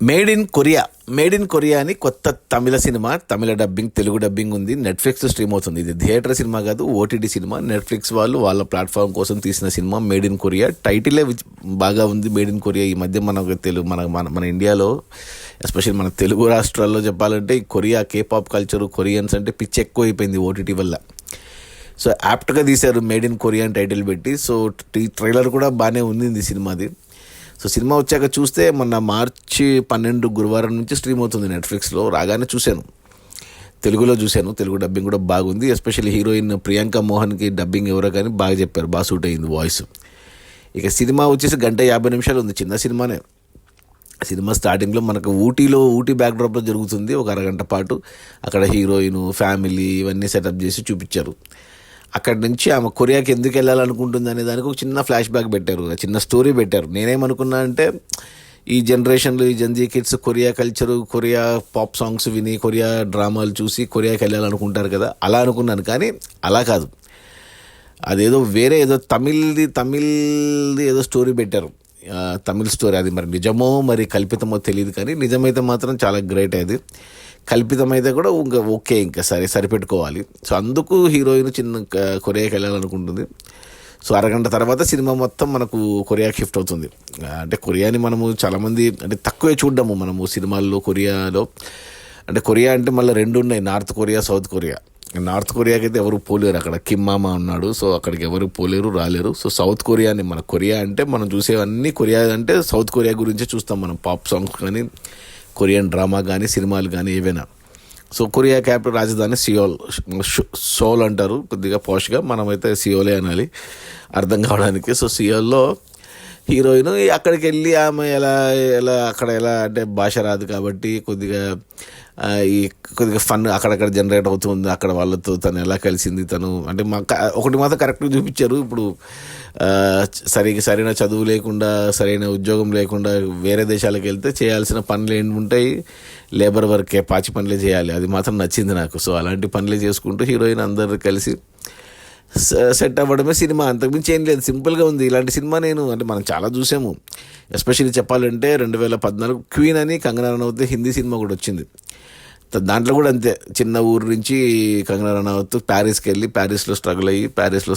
Made in Korea అని కొత్త తమిళ cinema, తమిళ dubbing, Telugu dubbing ఉంది. నెట్ఫ్లిక్స్ స్ట్రీమ్ అవుతుంది. ఇది థియేటర్ సినిమా కాదు, ఓటీటీ సినిమా. నెట్ఫ్లిక్స్ వాళ్ళు వాళ్ళ ప్లాట్ఫామ్ కోసం తీసిన సినిమా మేడ్ ఇన్ కొరియా. టైటిలే బాగా ఉంది, మేడ్ ఇన్ కొరియా. ఈ మధ్య మన ఇండియాలో, ఎస్పెషల్లీ మన తెలుగు రాష్ట్రాల్లో చెప్పాలంటే ఈ కొరియా కేపాప్ కల్చరు, కొరియన్స్ అంటే పిచ్చి ఎక్కువ అయిపోయింది ఓటీటీ వల్ల. సో యాప్ట్గా తీశారు మేడ్ ఇన్ కొరియా అని టైటిల్ పెట్టి. సో ట్రైలర్ కూడా బాగానే ఉంది సినిమాది. సో సినిమా వచ్చాక చూస్తే మొన్న మార్చి 12 గురువారం నుంచి స్ట్రీమ్ అవుతుంది నెట్ఫ్లిక్స్లో. రాగానే చూశాను, తెలుగులో చూశాను. తెలుగు డబ్బింగ్ కూడా బాగుంది. ఎస్పెషల్లీ హీరోయిన్ ప్రియాంక మోహన్కి డబ్బింగ్ ఎవరో కానీ బాగా చెప్పారు, బాగా సూట్ అయింది వాయిస్. ఇక సినిమా వచ్చేసి 1:50 ఉంది, చిన్న సినిమానే. సినిమా స్టార్టింగ్లో మనకు ఊటీ బ్యాక్డ్రాప్లో జరుగుతుంది. ఒక అరగంట పాటు అక్కడ హీరోయిన్, ఫ్యామిలీ ఇవన్నీ సెటప్ చేసి చూపించారు. అక్కడి నుంచి ఆమె కొరియాకి ఎందుకు వెళ్ళాలనుకుంటుంది అనే దానికి ఒక చిన్న ఫ్లాష్ బ్యాక్ పెట్టారు, చిన్న స్టోరీ పెట్టారు. నేనేమనుకున్నా అంటే ఈ జనరేషన్లో, ఈ Gen Z kids Korea culture, Korea pop songs విని, కొరియా డ్రామాలు చూసి కొరియాకి వెళ్ళాలనుకుంటారు కదా, అలా అనుకున్నాను. కానీ అలా కాదు, అదేదో వేరే ఏదో తమిళ్ది ఏదో స్టోరీ పెట్టారు, తమిళ్ స్టోరీ. అది మరి నిజమో మరి కల్పితమో తెలియదు, కానీ నిజమైతే మాత్రం చాలా గ్రేట్. అది కల్పితమైతే కూడా ఓకే, ఇంకా సరిపెట్టుకోవాలి. సో అందుకు హీరోయిన్ చిన్న కొరియాకి వెళ్ళాలనుకుంటుంది. సో అరగంట తర్వాత సినిమా మొత్తం మనకు కొరియాకి షిఫ్ట్ అవుతుంది. అంటే కొరియాని మనము చాలామంది అంటే తక్కువే చూడ్డాము మనము సినిమాల్లో. కొరియాలో అంటే కొరియా అంటే మళ్ళీ 2 ఉన్నాయి, north Korea, south Korea. North కొరియాకి అయితే ఎవరు పోలేరు, అక్కడ కిమ్ మామా ఉన్నాడు. సో అక్కడికి ఎవరు పోలేరు, రాలేరు. సో సౌత్ కొరియాని, మన కొరియా అంటే మనం చూసేవన్నీ కొరియా అంటే సౌత్ కొరియా గురించే చూస్తాం మనం. పాప్ సాంగ్స్ కానీ, కొరియన్ డ్రామా కానీ, సినిమాలు కానీ ఏవైనా. సో కొరియా క్యాపిటల్ రాజధాని సోల్ అంటారు కొద్దిగా పాష్గా, మనమైతే సియోలే అనాలి అర్థం కావడానికి. సో సియోల్లో హీరోయిన్ అక్కడికి వెళ్ళి ఆమె ఎలా అంటే భాష రాదు కాబట్టి కొద్దిగా ఫన్ అక్కడక్కడ జనరేట్ అవుతుంది. అక్కడ వాళ్ళతో తను ఎలా కలిసింది, తను అంటే ఒకటి మాత్రం కరెక్ట్గా చూపించారు. ఇప్పుడు సరైన చదువు లేకుండా, సరైన ఉద్యోగం లేకుండా వేరే దేశాలకు వెళ్తే చేయాల్సిన పనులు ఏంటి ఉంటాయి, లేబర్ వర్కే, పాచి పనులే చేయాలి. అది మాత్రం నచ్చింది నాకు. సో అలాంటి పనులే చేసుకుంటూ హీరోయిన్ అందరు కలిసి సెట్ అవ్వడమే సినిమా, అంతకుమించి ఏం లేదు. సింపుల్గా ఉంది. ఇలాంటి సినిమా అంటే మనం చాలా చూసాము. ఎస్పెషల్లీ చెప్పాలంటే 2014 క్వీన్ అని కంగనా రనౌత్ హిందీ సినిమా కూడా వచ్చింది. దాంట్లో కూడా అంతే, చిన్న ఊరు నుంచి కంగనా రనౌత్ ప్యారిస్కి వెళ్ళి ప్యారిస్లో స్ట్రగుల్ అయ్యి ప్యారిస్లో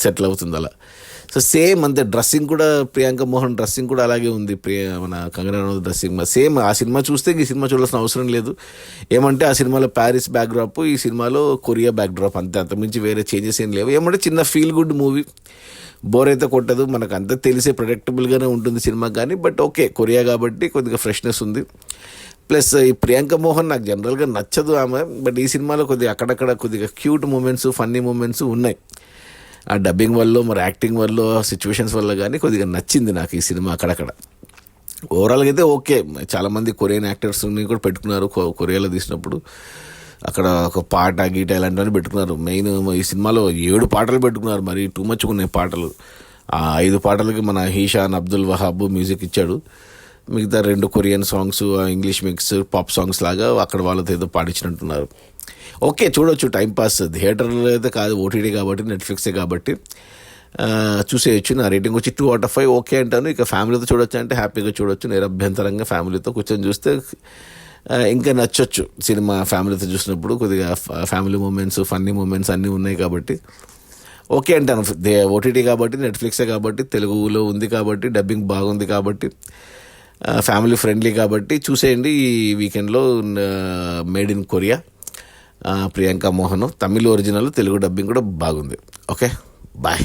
సెటిల్ అవుతుంది. అలా సో సేమ్ అంతే. డ్రెస్సింగ్ కూడా ప్రియాంక మోహన్ డ్రెస్సింగ్ కూడా అలాగే ఉంది. మన కంగనా రనౌత్ డ్రెస్సింగ్ సేమ్. ఆ సినిమా చూస్తే ఈ సినిమా చూడాల్సిన అవసరం లేదు. ఏమంటే ఆ సినిమాలో ప్యారిస్ బ్యాక్డ్రాప్, ఈ సినిమాలో కొరియా బ్యాక్డ్రాప్, అంతే. అంతకుమించి వేరే చేంజెస్ ఏం లేవు. ఏమంటే చిన్న ఫీల్ గుడ్ మూవీ, బోర్ అయితే కొట్టదు. మనకు అంతా తెలిసే ప్రెడిక్టబుల్గానే ఉంటుంది సినిమా. కానీ బట్ ఓకే, కొరియా కాబట్టి కొద్దిగా ఫ్రెష్నెస్ ఉంది. ప్లస్ ఈ ప్రియాంక మోహన్ నాకు జనరల్గా నచ్చదు ఆమె, బట్ ఈ సినిమాలో కొద్దిగా అక్కడక్కడ కొద్దిగా క్యూట్ మూమెంట్స్, ఫన్నీ మూమెంట్స్ ఉన్నాయి. ఆ డబ్బింగ్ వల్ల, మరి యాక్టింగ్ వల్ల, సిచ్యువేషన్స్ వల్ల కానీ కొద్దిగా నచ్చింది నాకు ఈ సినిమా అక్కడక్కడ. ఓవరాల్గా అయితే ఓకే. చాలామంది కొరియన్ యాక్టర్స్ని కూడా పెట్టుకున్నారు కొరియాలో తీసినప్పుడు. అక్కడ ఒక పాట గీట ఇలాంటివన్నీ పెట్టుకున్నారు. మెయిన్ ఈ సినిమాలో 7 పాటలు పెట్టుకున్నారు, మరి టూ మచ్ ఉన్నాయి పాటలు. ఆ 5 పాటలకి మన హీషాన్ అబ్దుల్ వహాబ్ మ్యూజిక్ ఇచ్చాడు. మిగతా 2 Korean songs, English mix, pop songs లాగా అక్కడ వాళ్ళతో ఏదో పాడించినట్టున్నారు. ఓకే, చూడొచ్చు, టైంపాస్. థియేటర్లో అయితే కాదు, ఓటీటీ కాబట్టి, నెట్ఫ్లిక్సే కాబట్టి చూసేయచ్చు. నా రేటింగ్ వచ్చి 2/5 ఓకే అంటాను. ఇక ఫ్యామిలీతో చూడొచ్చు అంటే హ్యాపీగా చూడొచ్చు, నిరభ్యంతరంగా ఫ్యామిలీతో కూర్చొని చూస్తే ఇంకా నచ్చొచ్చు సినిమా. ఫ్యామిలీతో చూసినప్పుడు కొద్దిగా ఫ్యామిలీ మూమెంట్స్, ఫన్నీ మూమెంట్స్ అన్నీ ఉన్నాయి కాబట్టి ఓకే అంటాను. ఓటీటీ కాబట్టి, నెట్ఫ్లిక్సే కాబట్టి, తెలుగులో ఉంది కాబట్టి, డబ్బింగ్ బాగుంది కాబట్టి, ఫ్యామిలీ ఫ్రెండ్లీ కాబట్టి చూసేయండి ఈ వీకెండ్లో. Made in Korea, Priyanka Mohan, Tamil original, Telugu dubbing కూడా బాగుంది. Okay, bye.